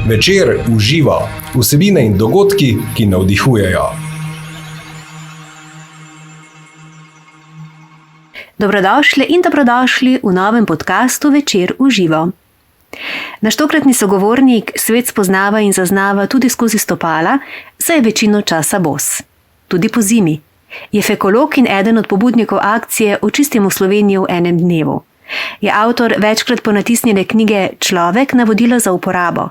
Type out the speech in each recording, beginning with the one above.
Večer uživa, vsebine in dogodki, ki navdihujejo. Dobrodošli in dobrodošli v novem podcastu Večer uživa. Naš tokratni sogovornik svet spoznava in zaznava tudi skozi stopala, saj je večino časa bos. Tudi po zimi. Je fekolog in eden od pobudnikov akcije Očistimo Slovenijo v enem dnevu. Je avtor večkrat ponatisnjene knjige Človek navodila za uporabo.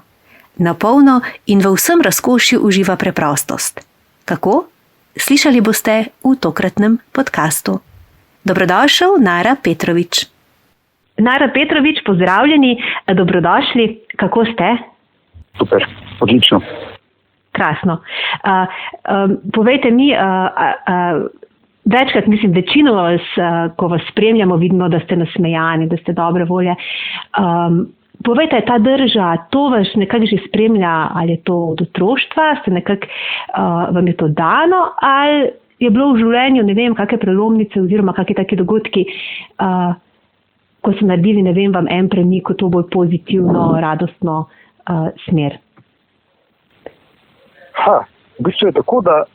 Na polno in v vsem razkošju uživa preprostost. Kako? Slišali boste v tokratnem podkastu. Dobrodošel, Nara Petrovič. Nara Petrovič, pozdravljeni, dobrodošli. Kako ste? Super, odlično. Krasno. Povejte mi, večkrat, večinoma vas, ko vas spremljamo, vidimo, da ste nasmejani, da ste dobre volje. Povejte, ta drža, to vas nekako že spremlja, ali je to od otroštva, vam je to dano, ali je bilo v življenju, ne vem, kakšne prelomnice oziroma kakšne take dogodki, ko so naredili, vam en premik v to bolj pozitivno, radostno smer? V bistvu je tako, da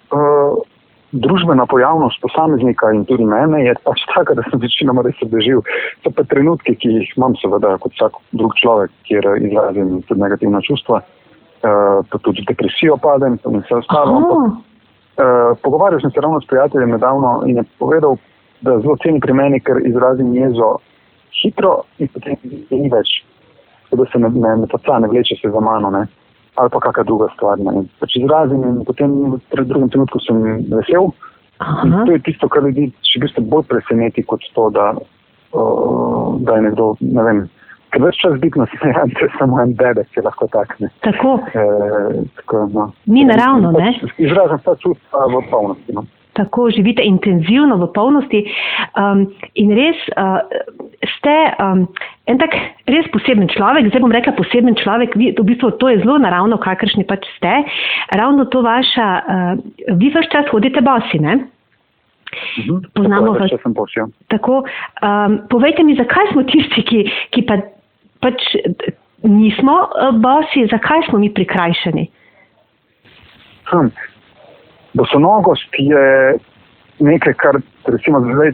družbena pojavnost posameznika in tudi mene je pač taka, da sem večinoma res doživel. So pa trenutki, ki jih imam seveda kot vsak drug človek, kjer izrazim tudi negativna čustva, pa tudi depresijo padem in vse ostalo. Pogovarjal sem se ravno s prijateljem nedavno in je povedal, da zelo ceni pri meni, ker izrazim jezo hitro in potem ni več, da se ne vleče se za mano, ne? Ali pa kakšna druga stvar. Pač izrazim in potem v drugem trenutku sem vesel. In to je tisto, kar ljudi še v bistvu bolj preseneti kot to, da je nekdo, ne vem, ker več čas biti nasmejan, to je samo en bebek, je lahko tak. Ne. Tako. No. Ni naravno, ne? Izrazim ta čustva v polnosti, no. Tako, živite intenzivno v polnosti in res ste en tak res poseben človek, zdaj bom rekla poseben človek, v bistvu to je zelo naravno, kakršni pač ste, ravno to vaša, vi vaš čas hodite bosi, ne? Poznamo vas. Sem bosi, ja. Tako, povejte mi, zakaj smo tisti, ki pač nismo bosi, zakaj smo mi prikrajšani? Bosonogost je nekaj, kar recimo zdaj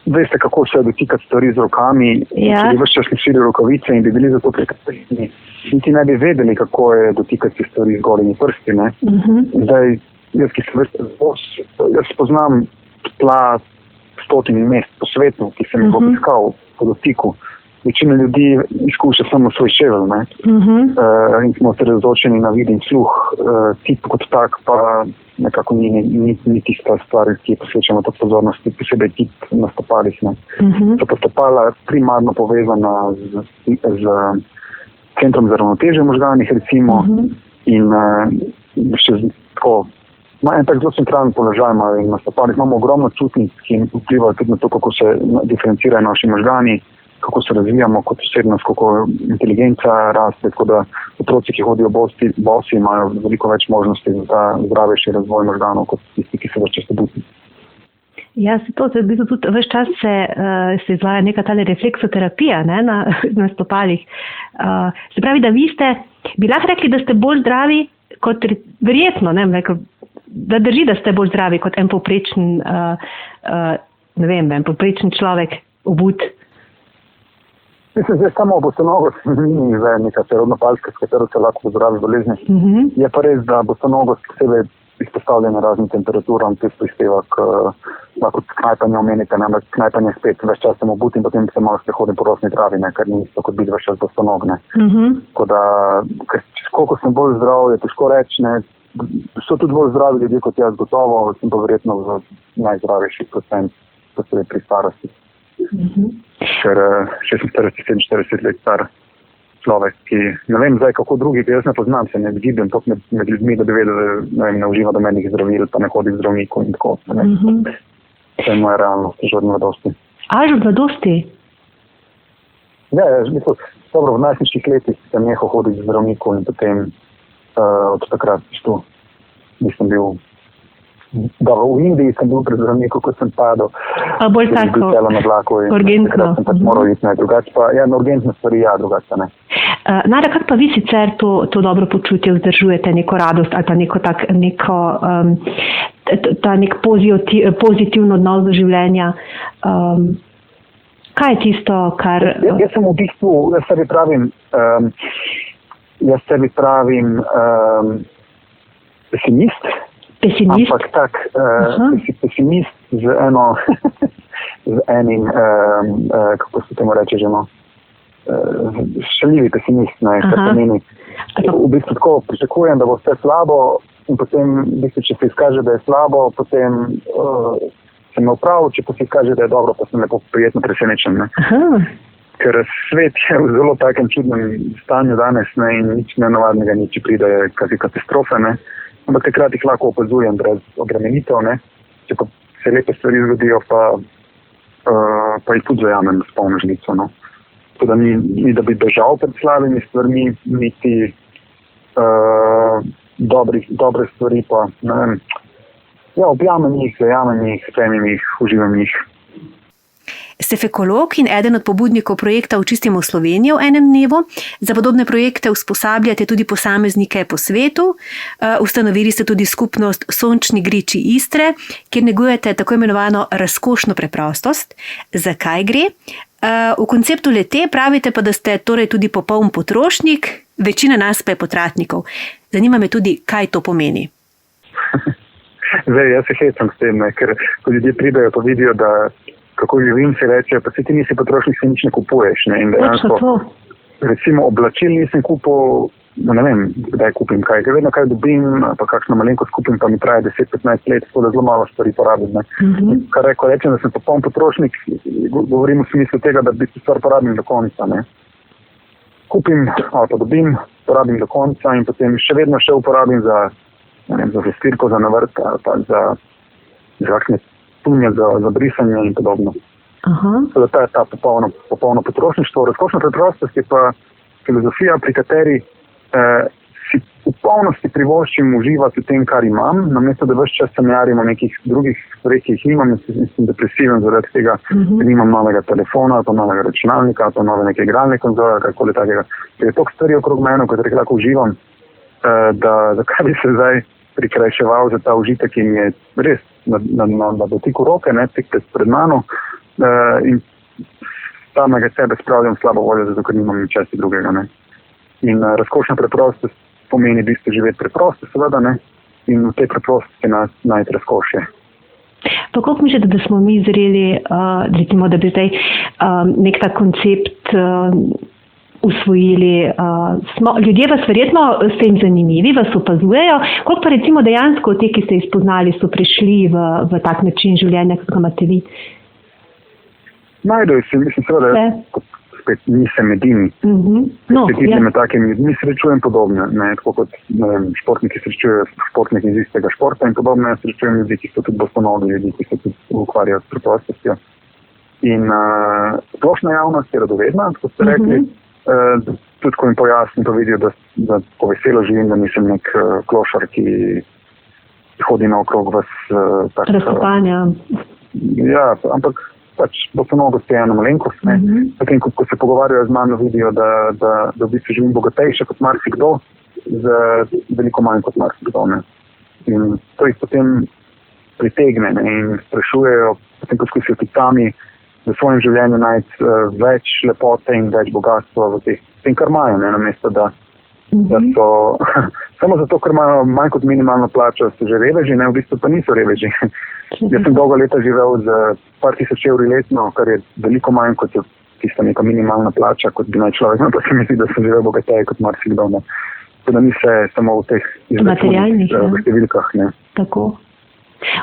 veste, kako se dotikati stvari z rokami, če bi ves čas nosili rokavice in bi bili zato prekrajšani. Niti ne bi vedeli, kako je dotikati stvari z golimi prsti. Ne? Zdaj, jaz, ki sem jaz poznam tla stotini mest po svetu, ki sem jih obiskal po dotiku. Večina ljudi izkuša samo svoj ševel, ne? In smo osredotočeni na vid in sluh. Tip kot tak pa nekako ni tista stvar, ki posvečamo to pozornosti, posebej tip na stopalih. So pa stopala primarno povezana z centrom za ravnotežje v možganih, recimo, in še tako, en tak zelo centralen položaj imajo in na stopalih imamo ogromno čutnic, ki vplivajo tudi na to, kako se diferencirajo naši možgani, kako se razvijamo kot osebnost, kako inteligenca raste, tako da otroci, ki hodijo bosi, imajo veliko več možnosti za zdravejši razvoj možganov kot tisti, ki se več často buti. Ja, tudi več čas se izvaja neka tale refleksoterapija, ne, na stopalih. Se pravi, da vi bi lahko rekli, da ste bolj zdravi kot verjetno, da drži, da ste bolj zdravi kot en povprečen, povprečen človek obut. Mislim, zdaj samo bosonogost ni neka cerodnopalska, s katero se lahko pozdravi bolezni. Je pa res, da bosonogost posebej izpostavljena raznim temperaturam, ki prispeva lahko knajpanje omenite, namreč knajpanje spet več čas sem obut in potem se malo sprehodim po rosni travi, ker ni isto kot biti več čas bosonog. Tako da, koliko sem bolj zdrav, je težko reči, ne. So tudi bolj zdravi ljudje kot jaz gotovo, sem pa verjetno v najzdravejši procent, posebej pri starosti. Ker 46-47 let star človek, ki ne vem zdaj kako drugi, jaz ne poznam, se ne gibem toliko med ljudmi, da bi vedel, da ne uživa domenih zdravil, pa ne hodi k zdravniku in tako. To je moja realnost, že od mladosti. Že od mladosti? Ja, dobro, v najstniških letih sem nehal hoditi k zdravniku in potem od takrat nisem bil v Indiji sem bil pred zdravnikom, ko sem padel. Bolj tako, na vlaku in urgentno. Sem pač moral iti, drugače pa, urgentne stvari, drugače pa ne. Nada, kako pa vi sicer to dobro počutje vzdržujete, neko radost ali pa nek pozitivno odnos do življenja? Kaj je tisto, kar... Jaz sem v bistvu, jaz sebi pravim pesimist. Pesimist? Ampak tak, pesimist z enim, kako se temu reče že, šaljivi pesimist, kar pomeni. V bistvu tako pričakujem, da bo vse slabo in potem, v bistvu, če se izkaže, da je slabo, potem sem imel prav, če pa se izkaže, da je dobro, pa sem lepo prijetno presenečen. Ker svet je v zelo takem čudnem stanju danes, in nič nenavadnega, če pride katastrofe, ampak takrat jih lahko opazujem brez obremenitev, če pa se lepe stvari zgodijo, pa jih tudi zajamem s polno žlico. Tako da ni da bi bežal pred slabimi stvarmi, niti dobre stvari pa, ne vem, objamem jih, zajamem jih, cenim jih, uživam jih. Ste fekolog in eden od pobudnikov projekta Očistimo Slovenijo v enem dnevu. Za podobne projekte usposabljate tudi posameznike po svetu. Ustanovili ste tudi skupnost Sončni griči Istre, kjer negujete tako imenovano razkošno preprostost. Zakaj gre? V konceptu le-te pravite pa, da ste torej tudi popoln potrošnik, večina nas pa je potratnikov. Zanima me tudi, kaj to pomeni. Zdaj, jaz se hecam s tem, ker ko ljudje pridejo pa vidijo, da kako živim, se reče, pa si ti nisi potrošnik, se nič ne kupuješ. In dejansko, recimo oblačil nisem kupil, ne vem, kdaj kupim kaj. Ker vedno kaj dobim, pa kakšno malenkost kupim, pa mi traje 10-15 let, tako da zelo malo stvari porabim. Kar rečem, da sem popoln potrošnik, govorim v smislu tega, da bi stvar porabim do konca. Kupim ali pa dobim, porabim do konca in potem še vedno uporabim za zastirko, za navrt, ali pa za kakšne tunje, za brisanje in podobno. To je ta popolno potrošništvo. Razkošna preprostost je pa filozofija, pri kateri si v polnosti privoščim uživati v tem, kar imam, namesto da ves čas sanjarim o nekih drugih stvareh, ki jih nimam, in sem depresiven zaradi tega, ker nimam novega telefona, pa novega računalnika, pa nove neke igralne konzole, karkoli takega. Ker je toliko stvari okrog mene, kot lahko uživam, da zakaj bi se zdaj prikrajševal za ta užitek, in je res na dotiku roke, tik pred mano, in samega sebe spravljam slabo voljo, zato ker nimam ničesar drugega. In razkošna preprostost pomeni v bistvu živeti preprosto, seveda, in v tej preprostosti najti razkošje. Pa koliko mislite, da smo mi zreli, recimo, da bi zdaj nek ta koncept usvojili? Ljudje vas verjetno ste jim zanimivi, vas opazujejo. Koliko pa recimo dejansko te, ki ste jih spoznali, so prišli v tak način življenja, kot ga imate vi? Najdejo se, mislim, seveda, spet nisem edini. Med takimi ljudmi srečujem podobne. Tako kot športniki srečujejo športniki iz istega športa in podobno, srečujem ljudi, ki so tudi bostonovni ljudi, ki se tudi ukvarjajo s preprostostjo. In splošna javnost je radovedna, kot ste rekli. Tudi ko jim pojasnim, pa vidijo, da ko veselo živim, da nisem nek klošar, ki hodi naokrog vas razkopanja. Ja, ampak pač bostonovnost je ena malenkost. Potem, ko se pogovarjajo z mano, vidijo, da v bistvu živim bogatejše kot marsikdo, z veliko manj kot marsikdo. In to jih potem pritegne in sprašujejo, potem poskusijo tudi sami v svojem življenju najti več lepote in več bogatstva v tem, kar imajo, namesto da so samo zato, ker imajo manj kot minimalno plačo, so že reveži, v bistvu pa niso reveži. Jaz sem dolgo leta živel z par tisoč evri letno, kar je veliko manj kot je tista neka minimalna plača, kot bi naj človek, pa se mi zdi, da sem živel bogateje kot marsikdo. Tako da ni se samo v teh materialnih številkah. Tako.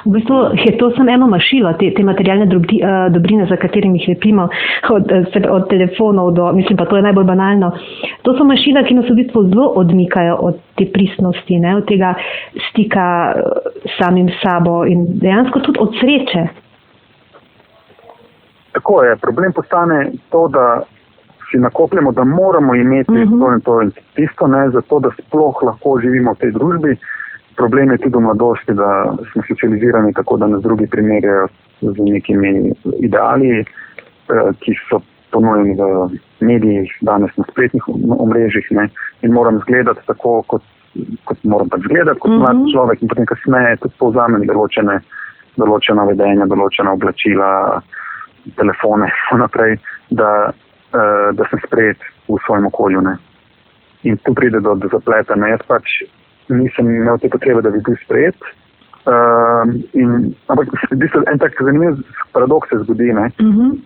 V bistvu je to samo eno mašilo, te materialne dobrine, za katerimi jih lepimo od telefonov do, mislim pa to je najbolj banalno. To so mašila, ki nas v bistvu zelo odmikajo od te pristnosti, od tega stika samim sabo in dejansko tudi od sreče. Tako je, problem postane to, da si nakopljamo, da moramo imeti to in to in tisto, zato da sploh lahko živimo v tej družbi. problem je tudi v mladosti, da smo socializirani tako, da nas drugi primerjajo z nekimi ideali, ki so ponujeni v medijih, danes na spletnih omrežjih, ne, in moram izgledati tako, kot moram pač izgledati, kot mlad človek, in potem kasneje tudi povzamem določena vedenja, določena oblačila, telefone, naprej, da sem sprejet v svojem okolju. Ne. In tu pride do zapleta. Ne. Jaz pač nisem imel te potrebe, da bi bil sprejet. Ampak v bistvu en tak zanimiv paradoks se zgodi.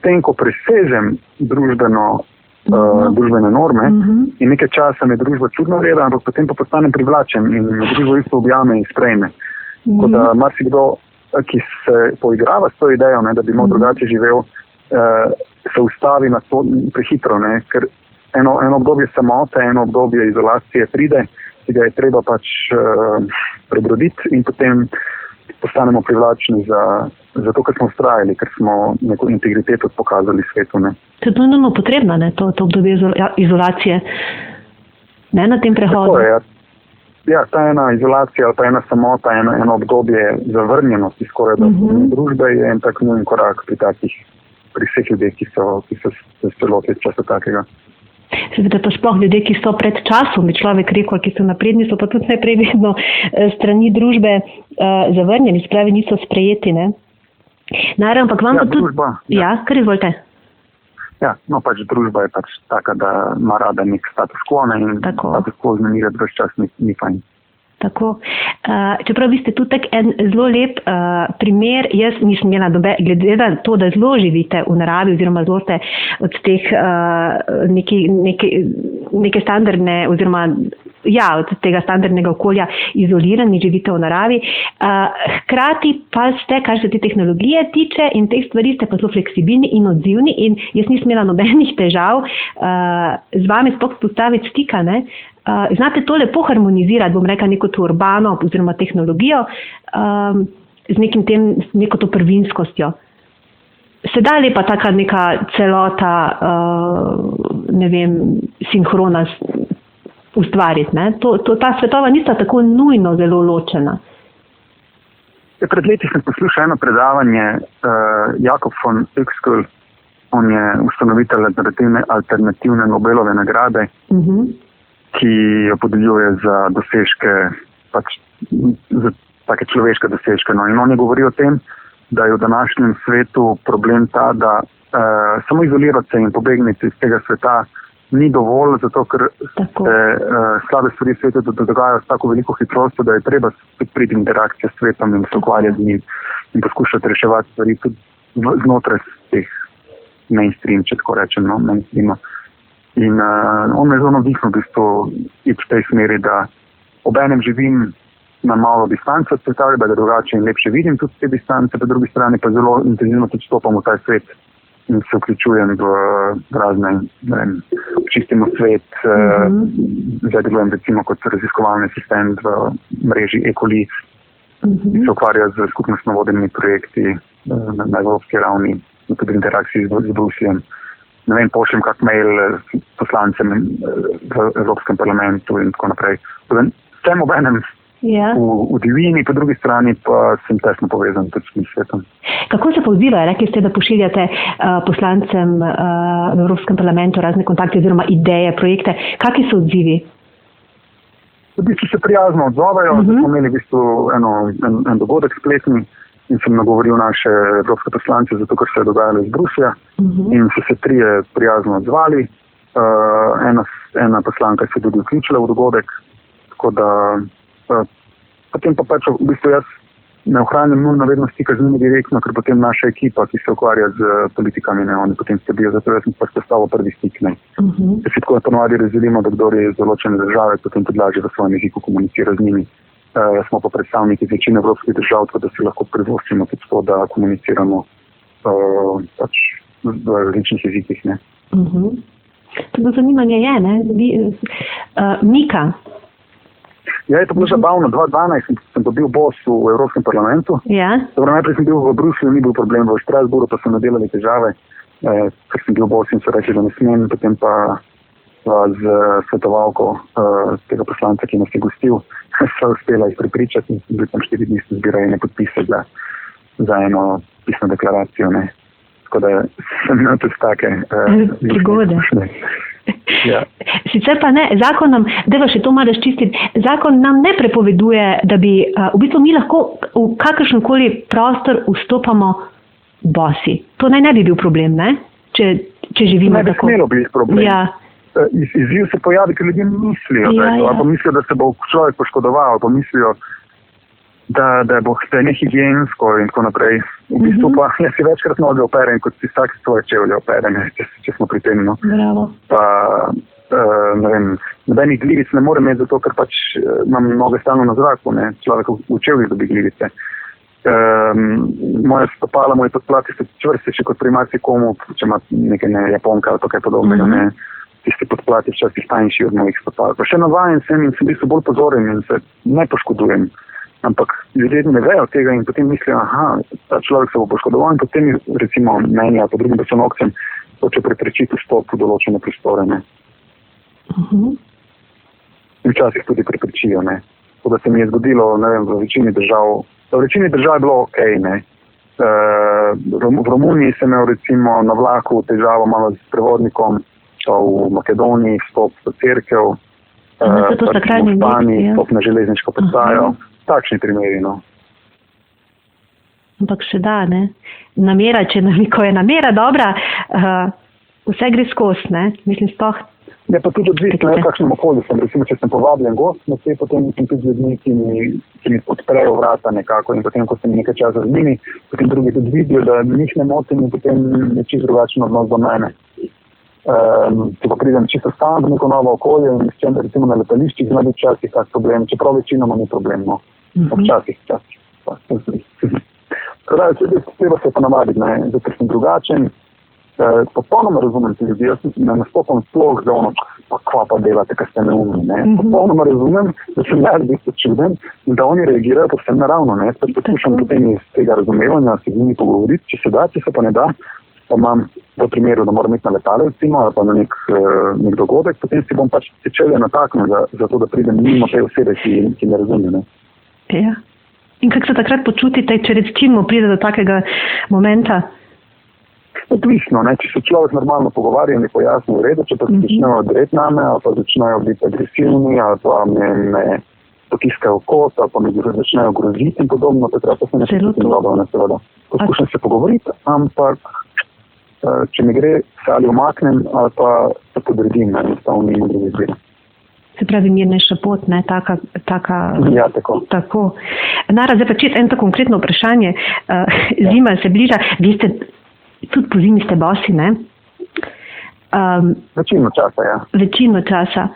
Tem, ko presežem družbene norme in nekaj časa me družba čudno gleda, ampak potem pa postanem privlačen in me družba isto objame in sprejme. Tako da marsikdo, ki se poigrava s to idejo, ne, da bi imel drugače živel, se ustavi na to prehitro, ne, ker eno obdobje samote, eno obdobje izolacije pride, ki ga je treba pač prebroditi in potem postanemo privlačni za to, kar smo ustrajali, ker smo neko integriteto pokazali svetu. Ne. To je nujno potrebno, ne, to obdobje izolacije, ne, na tem prehodu. Tako je, ja, ta ena izolacija, ta ena samota, eno obdobje zavrnjenosti skoraj da družbe je en tak nujen korak pri vseh ljudeh, ki so se celoti časa takega. Seveda pa sploh ljudje, ki so pred časom, bi človek rekel, ki so napredni, so pa tudi najprej vedno strani družbe zavrnjeni, spravi niso sprejeti, ne? Naravno, ampak vam pa tudi... Družba, ja, kar izvolite. Ja, no pač družba je pač taka, da ima rada nek status quo, ne, in status quo zmenirati brez čas ni fajn. Tako. Čeprav vi ste tudi tak en zelo lep primer, jaz nisem imela glede na to, da zelo živite v naravi oziroma zelo ste od teh neke standardne oziroma od tega standardnega okolja izolirani, živite v naravi. Hkrati pa ste, kar se te tehnologije tiče in teh stvari, ste pa zelo fleksibilni in odzivni in jaz nisem imela nobenih težav z vami sploh postaviti stika, ne? Znate to lepo harmonizirati, bom rekla, neko to urbano oziroma tehnologijo z neko to prvinskostjo. Se da lepa taka neka celota, ne vem, sinhrona ustvariti, ne? Ta svetova nista tako nujno zelo ločena. Pred leti sem poslušal eno predavanje Jakob von Uexküll, on je ustanovitelj alternativne Nobelove nagrade, ki jo podeljuje za dosežke, pač za take človeške dosežke. No. In on je govoril o tem, da je v današnjem svetu problem ta, da samo izolirati se in pobegniti iz tega sveta ni dovolj, zato ker se slabe stvari v svetu dogajajo s tako veliko hitrostjo, da je treba priti interakcijo s svetom in se ukvarjati z njim in poskušati reševati stvari tudi znotraj teh mainstream, če tako rečem, no, mainstreama. In on me je zelo navdihnil v bistvu iti v tej smeri, da obenem živim na malo distance od sveta, da ga drugače in lepše vidim tudi te distance, po drugi strani pa zelo intenzivno tudi stopam v ta svet in se vključujem v razne, ne vem, čistimo svet, zdaj delujem recimo kot raziskovalni asistent v mreži Ecolis, ki se ukvarja z skupnostno vodenimi projekti na evropski ravni, tudi interakciji z Brusljem. Ne vem, pošljem kak mail poslancem v Evropskem parlamentu in tako naprej. Sem obenem v divjini, po drugi strani pa sem tesno povezan tudi s tem svetom. Kako se pa odzivajo? Rekli ste, da pošiljate poslancem v Evropskem parlamentu razne kontakte oziroma ideje, projekte. Kakšni so odzivi? V bistvu se prijazno odzovajo. Smo imeli v bistvu en dogodek spletni, in sem nagovoril naše evropske poslance, zato ker se je dogajalo iz Bruslja in so se trije prijazno odzvali. Ena poslanka se je tudi vključila v dogodek, tako da potem pa pač v bistvu jaz ne ohranjam nujno vedno stika z njimi direktno, ker potem naša ekipa, ki se ukvarja z politikami, ne, oni potem sledijo, zato jaz sem pa spostavil prvi stik. Če si tako ponovadi razdelimo, da kdor je iz določene države, potem tudi lažje v svojem jeziku komunicira z njimi. Smo pa predstavniki večine evropskih držav, tako da si lahko privoščimo tudi to, da komuniciramo pač v različnih jezikih. To zanimanje je, ne? Mika. Ja, je to bilo zabavno. 2012 sem dobil bos v Evropskem parlamentu. Ja. Dobro, najprej sem bil v Bruslju, ni bil problem, v Strasbourgu pa so nadelali težave, ker sem bil bos in so rekli, da ne smem, potem pa sva z svetovalko tega poslanca, ki nas je gostil, sva uspela jih prepričati in bil tam 4 dni zbirali podpise za eno pisno deklaracijo. Ne. Tako da sem imel tudi take prigode. Ja. Sicer pa ne, zakon nam, deva še to malo razčistiti, zakon nam ne prepoveduje, da bi, v bistvu mi lahko v kakršenkoli prostor vstopamo bosi. To naj ne bi bil problem, ne? Če živimo tako. Ne bi smelo biti problem. Ja. Izziv se pojavi, ker ljudje mislijo, ali pa mislijo, da se bo človek poškodoval, ali pa mislijo, da je nehigiensko in tako naprej. V bistvu pa jaz si večkrat noge operem, kot si vsak svoje čevlje operem, če smo pri tem. No. Bravo. Pa, ne vem, nobenih glivic ne morem imeti zato, ker pač imam noge stalno na zraku, ne. Človek v čevlji dobi glivice. Moje stopala, moje podplati so čvrstejši kot pri marsikomu, če ima nekaj Japonka ali kaj podobnega, ne. Tisti podplati včasih tanjši od mojih stopal. Pa še navajen sem in sem bil bolj pozoren in se ne poškodujem. Ampak ljudje ne vejo tega in potem mislijo, ta človek se bo poškodoval in potem recimo meni ali pa drugim bosonogcem hoče preprečiti vstop v določene prostore. Včasih tudi preprečijo. Ne. Tako da se mi je zgodilo, ne vem, v večini držav je bilo okej, ne. V Romuniji sem imel recimo na vlaku težavo malo z prevodnikom, v Makedoniji vstop v cerkev, v Španiji vstop na železniško postajo. Takšni primeri, no. Ampak se da, ne? Namera, ko je namera dobra, vse gre skozi, ne? Mislim, sploh. Ja, pa tudi odvisno, v kakšnem okolju sem. Recimo, če sem povabljen gost, potem sem tudi z ljudmi, ki mi odprejo vrata nekako in potem, ko sem nekaj časa z njimi, potem drugi tudi vidijo, da njih ne motim in potem je čisto drugačen odnos do mene. Če pa pridem čisto stan v neko novo okolje in s čem, recimo na letališčih, zna biti včasih tak problem, čeprav večinoma ni problem, no. Včasih. Treba se pa navaditi, ne, zato sem drugačen. Popolnoma razumem ti ljudi, jaz ne nastopam sploh za ono, kva pa delate, kar ste neumni, ne. Popolnoma razumem, da sem jaz biti čuden in da oni reagirajo povsem naravno, ne. Poskušam potem iz tega razumevanja se z njimi pogovoriti, če se da, če se pa ne da, pa imam v primeru, da moram iti na letalo, recimo, ali pa na nek dogodek, potem si bom pač čevlje nataknil za to, da pridem mimo te osebe, ki ne razume, ne. Ja. In kako se takrat počutite, če recimo pride do takega momenta? Odvisno, ne, če se človek normalno pogovarja in je pojasnil v redu, če pa se začnejo dreti name, ali pa začnejo biti agresivni, ali pa me potiskajo kot, ali pa me začnejo groziti in podobno, takrat pa se ne počutim dobro, ne, seveda. Poskušam se pogovoriti, ampak če mi gre, se ali umaknem, ali pa se podredim, enostavno nima druge izbire. Se pravi, mirnejša pot, ne, taka... Ja, tako. Nara, zdaj pa čisto eno konkretno vprašanje. Zima se bliža, vi ste, tudi po zimi ste bosi, ne? Večino časa, ja. Večino časa.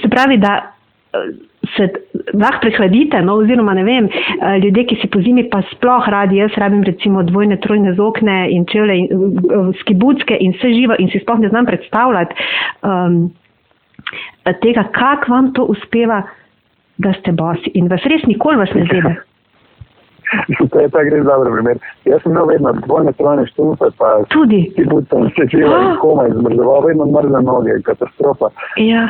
Se pravi, da se lahko prehladite, no, oziroma ne vem, ljudje, ki si po zimi pa sploh radi, jaz rabim recimo dvojne, trojne zokne in čevlje, skibucke in vse živo in si sploh ne znam predstavljati tega, kako vam to uspeva, da ste bosi in vas res nikoli vas ne zebe. To je tak res dober primer. Jaz sem imel vedno dvojne, trojne štupe, pa skibuce in vse živo in komaj zmrzoval, vedno mrzle noge, katastrofa. Ja.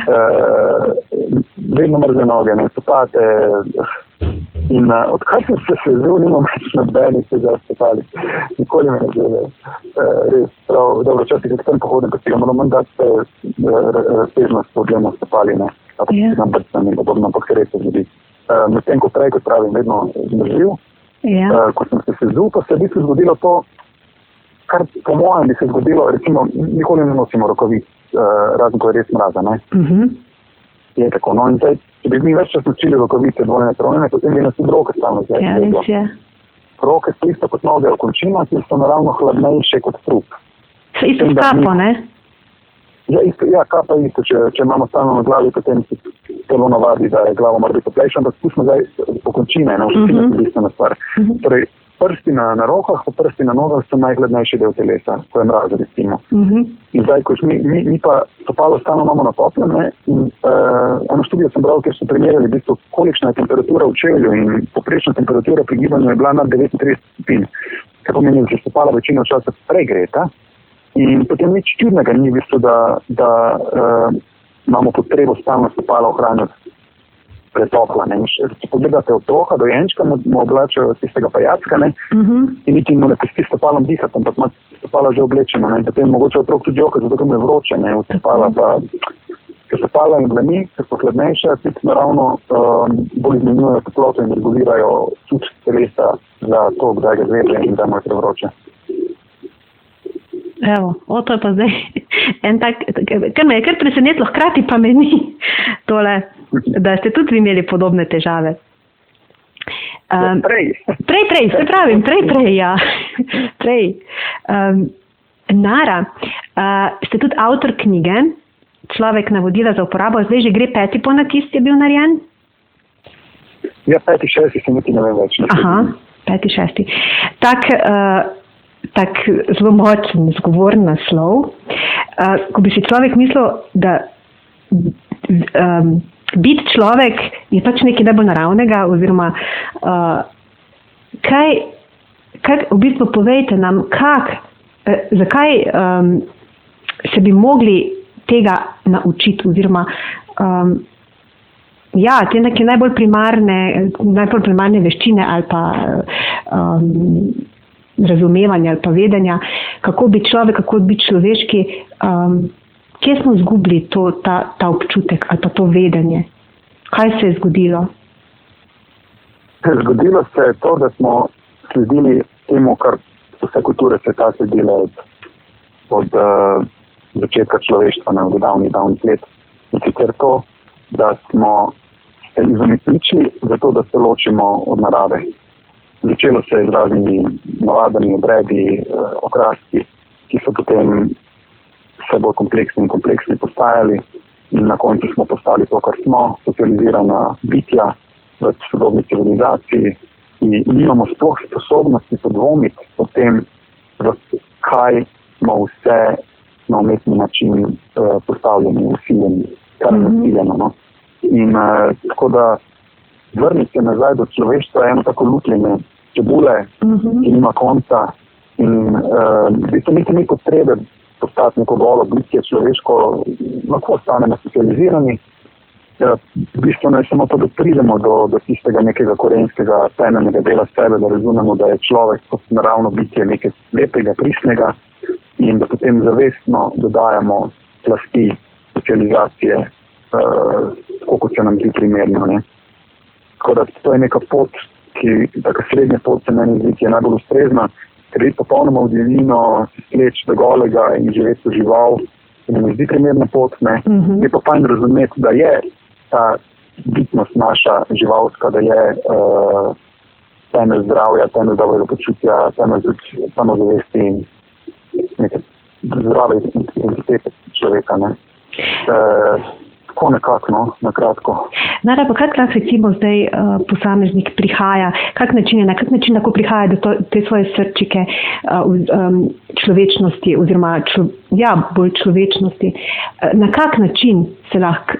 Vedno mrzle noge, ne, stopate. In odkar sem se sezil, nimam več nobenih težav s stopali. Nikoli me ne zebe. Res, prav, dobro, včasih kot tam pohodim, pa si ga moram dati raztežnost problema s stopali, ne. Pa si nam brcam in podobno, ampak se res se zgodi. Medtem, ko prej, kot pravim, vedno zmrzil. Ja. Ko sem se sezil, pa se bi se zgodilo to, kar po mojem bi se zgodilo, recimo, nikoli ne nosimo rokavic, razen ko je res mraza, ne? Je tako, no, in zdaj, če bi mi več čas nočili rokavice, dvojne, trojne, potem bi nas tudi roke stalno zdaj. Ja, res je. Roke so isto kot noge v končinah, ki so naravno hladnejše kot trup. Se isto s kapo, ne? Ja, kapa isto, če imamo stalno na glavi, potem si telo navadi, da je glava mora biti toplejša, ampak spustimo zdaj po končine, ne, vsi je bistvena stvar. Torej, prsti na rokah, pa prsti na nogah so najhladnejši del telesa, ko je mraz, recimo. In zdaj, ko mi pa stopalo stalno imamo na toplem, ne, in eno študijo sem bral, kjer so primerjali v bistvu, kolikšna je temperatura v čevlju in poprečna temperatura pri gibanju je bila nad 39 stopinj. Kar pomeni, da se stopala večino časa pregreta, In potem nič čudnega ni v bistvu, da imamo potrebo stalno stopala ohranjati pretopla. Če pogledate otroka, dojenčka, mu oblačajo tistega pajacka, in niti mu ne pusti stopalom dihati, ampak ima stopala že oblečeno. In potem mogoče otrok tudi joka, zato ker mu je vroče, v stopala pa, ker stopala in dlani, ker so hladnejše, tudi naravno bolj izmenjujejo toploto in regulirajo čut telesa za to, kdaj ga zveže in da mu je prevroče. Evo, to je pa zdaj en tak, kar me je kar presenetilo, hkrati pa me ni tole, da ste tudi vi imeli podobne težave. Prej, se pravim, ja. Prej. Nara, ste tudi avtor knjige Človek navodila za uporabo, zdaj že gre 5. ponatis je bil narejen? Ja, 5., 6. se niti ne vem več. Aha, 5., 6. Tak zelo močen, zgovoren naslov. Ko bi si človek mislil, da biti človek je pač nekaj najbolj naravnega, oziroma kaj v bistvu povejte nam, zakaj se bi mogli tega naučiti, oziroma te neke najbolj primarne veščine ali pa razumevanja ali pa vedenja, kako biti človek, kako biti človeški, kje smo izgubili ta občutek ali pa to vedenje? Kaj se je zgodilo? Zgodilo se je to, da smo sledili temu, kar vse kulture sveta sledile od začetka človeštva v davnih let. In sicer to, da smo se izomičili zato, da se ločimo od narave. Začelo se je z raznimi navadami, obredi, okraski, ki so potem vse bolj kompleksni postajali in na koncu smo postali to, kar smo, socializirana bitja v sodobni civilizaciji in nimamo sploh sposobnosti podvomiti o tem, kaj smo vse na umetni način postavljeni, usiljeni, kar je nasiljeno. No? In tako da vrniti se nazaj do človeštva je eno tako lutljenje čebule, ki nima konca in niti ni potrebe postati neko golo bitje človeško, lahko ostanemo socializirani. Bistveno je samo to, da pridemo do tistega nekega korenskega temeljnega dela sebe, da razumemo, da je človek kot naravno bitje nekaj lepega, pristnega in da potem zavestno dodajamo plasti socializacije, tako kot se nam zdi primerno. Ne? Tako da to je neka pot, taka srednja pot se meni zdi, ki je najbolj ustrezna, ker je popolnoma v divino, sleč do golega in živeti v žival, se mi zdi primerna pot. Je pa fajn razumeti, da je ta bitnost naša živalska, da je temelj zdravja, temelj dobrega počutja, temelj samozavesti in neke zdrave identitete človeka. Tako nekako, na kratko. Nara, pa kak recimo zdaj posameznik prihaja, na kak način lahko prihaja do te svoje srčike človečnosti oziroma bolj človečnosti. Na kak način se lahko,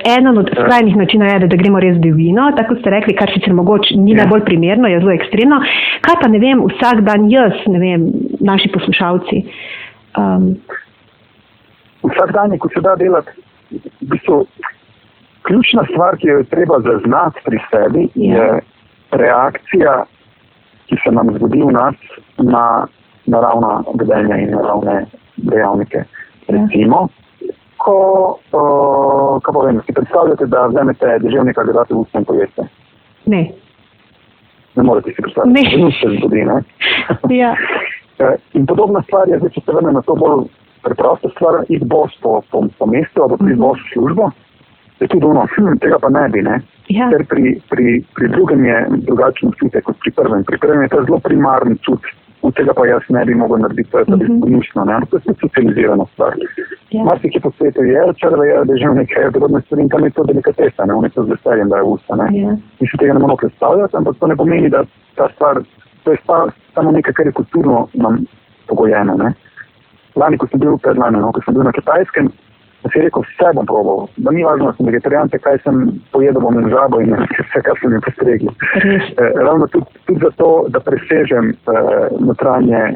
eden od skrajnih načinov je, da gremo res v divjino, tako ste rekli, kar sicer mogoče ni najbolj primerno, je zelo ekstremno. Kaj pa, vsak dan jaz, naši poslušalci? Vsak dan je, ko se da delati, v bistvu ključna stvar, ki jo je treba zaznati pri sebi, je reakcija, ki se nam zgodi v nas na naravna vedenja in naravne dejavnike. Recimo, ko si predstavljate, da vzemete deževnika, ga date v usta in pojeste. Ne. Ne morete si predstavljati, da se zgodi, ne? Ja. In podobna stvar je, če se vrne na to bolj preprosta stvar, iti bos po mestu, ali priti bos v službo, je tudi tega pa ne bi, ne? Ja. Ker pri drugem je drugačen občutek kot pri prvem. Pri prvem je to zelo primarni čut, od tega pa jaz ne bi mogel narediti, to je pa izponično, ne? To je tudi socializirana stvar. Ja. Marsikaj po svetu je, črve je, deževnik je, podobne stvari in tam je to delikatesa, ne? On je to z veseljem, da je v usta, ne? Ja. Mi se tega ne moramo predstavljati, ampak to ne pomeni, da ta stvar, to je samo nekaj, kar je kulturno nam pogojeno, ne? Lani, ko sem bil na Kitajskem, sem rekel, vse bom probal. Da ni važno, da sem vegetarijanče, kaj sem pojedel, bom in žabo in vse, kar sem jim postregli. Ravno tudi zato, da presežem notranje,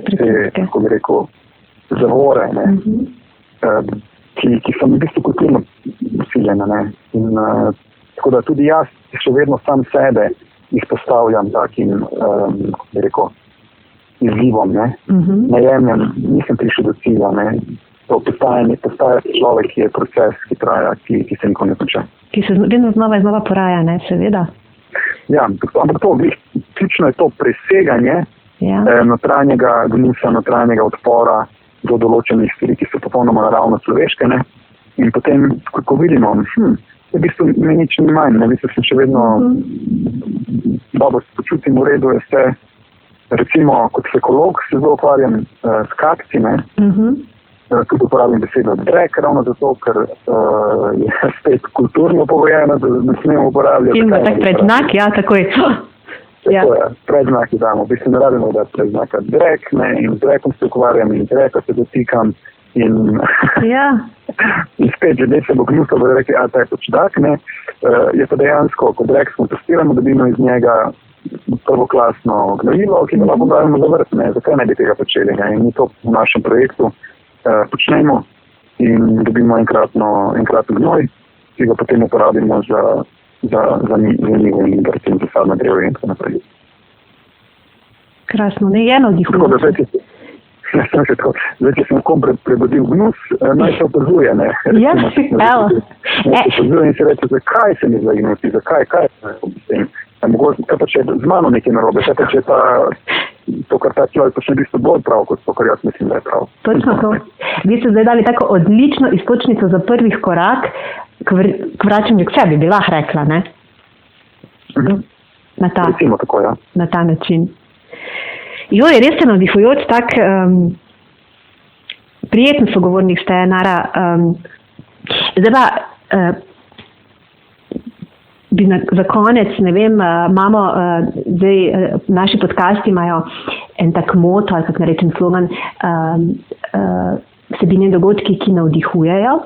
kako bi rekel, zavore, ne, ki so v bistvu kulturno usiljene. Ne. In tako da tudi jaz še vedno sam sebe izpostavljam takim, bi rekel, izzivom. Ne. Ne jemljem, nisem prišel do cilja. Ne. To postaja človek, ki je proces, ki traja, ki se nikoli ne konča. Ki se vedno znova in znova poraja, ne, seveda. Ja, ampak to, ključno je to preseganje notranjega gnusa, notranjega odpora do določenih stvari, ki so popolnoma naravno človeške. Ne? In potem, ko vidimo, v bistvu me nič ni manj, ne? V bistvu sem še vedno dobro se počutim v redu, je vse. Recimo, kot ekolog se zelo ukvarjam s kakci, ne? Tudi uporabim besedo drek, ravno zato, ker je spet kulturno pogojeno, da ne smemo uporabljati. In tak predznak, ja, takoj. Tako je, predznaki damo. V bistvu ne rabimo dati predznaka drek, ne, in z drekom se ukvarjam in dreka se dotikam in, in spet ljudje se bo gnusno, da rekli, ta je počdak, ne. Je pa dejansko, ko drek kompostiramo, dobimo iz njega prvoklasno gnojilo, ki ga lahko dajemo za vrt, ne. Zakaj ne bi tega počeli, ne? In mi to v našem projektu počnemo in dobimo enkratno gnoj, ki ga potem uporabimo za njivo in recimo za sadna dreva in tako naprej. Krasno, ne je navdihujoče. Zdaj, če sem kom prebudil gnus, naj se opazuje, ne? Ja, evo. Naj se opazuje in se reče, zakaj se mi zdaj gnusi, zakaj se mi mogoče, kaj pa če z mano nekaj narobe, kaj pa če to, kar ta človek počne v bistvu bolj prav, kot to, kar jaz mislim, da je prav. Točno to. Vi ste zdaj dali tako odlično iztočnico za prvih korak k vračanju k sebi, bi lahko rekla, ne? Recimo tako, ja. Na ta način. Joj, res se navdihujoč, tak prijeten sogovornik ste, Nara. Zdaj pa, za konec, ne vem, imamo zdaj, naši podcasti imajo en tak moto, ali kako narečem slogan, vsebine in dogodki, ki navdihujejo.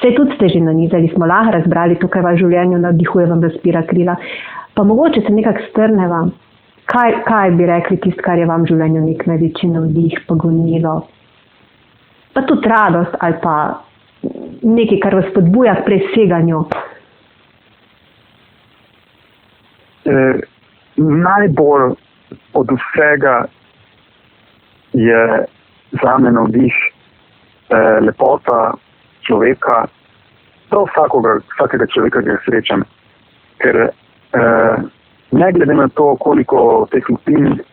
Saj tudi ste že nanizali, smo lahko razbrali to, kaj vas v življenju navdihuje, vam razpira krila. Pa mogoče se nekako strneva, kaj bi rekli tist, kar je vam v življenju nek največji navdih, pa gonilo. Pa tudi radost ali pa nekaj, kar vas spodbuja k preseganju. Najbolj od vsega je zame navdih lepota človeka, prav vsakega človeka, ki ga srečam. Ker ne glede na to, koliko teh lupin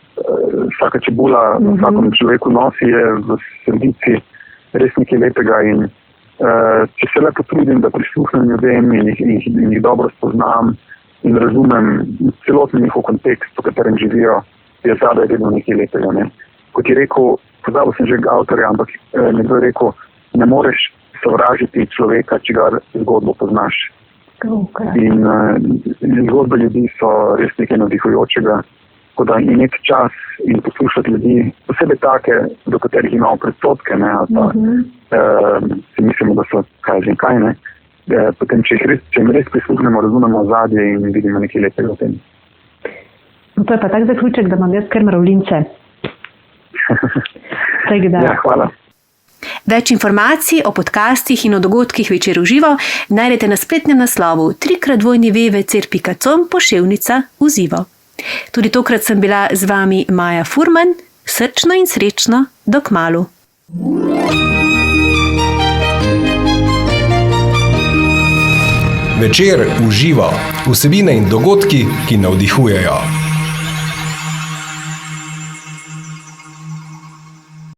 vsaka čebula vsakom človeku nosi, je v sredici res nekaj lepega in če se le potrudim, da prisluhnem ljudem in jih dobro spoznam in razumem celotni njihov kontekst, v katerem živijo, je zadaj vedno nekaj lepega. Ne? Kot je rekel, pozabil sem že avtorja, ampak nekdo je rekel, ne moreš sovražiti človeka, če ga zgodbo poznaš. In zgodbe ljudi so res nekaj navdihujočega, tako da imeti čas in poslušati ljudi, posebej take, do katerih imamo predsodke, ne, ali pa si mislimo, da so kaj, ne. Potem, če jim res prisluhnemo, razumemo ozadje in vidimo nekaj lepega v tem. No, to je pa tak zaključek, da imam jaz kar mravljince. Ja, hvala. Več informacij o podcastih in o dogodkih Večer v živo najdete na spletnem naslovu www.vc.com/uzivo. Tudi tokrat sem bila z vami Maja Furman, srčno in srečno, do kmalu. Večer v živo. Vsebine in dogodki, ki navdihujejo.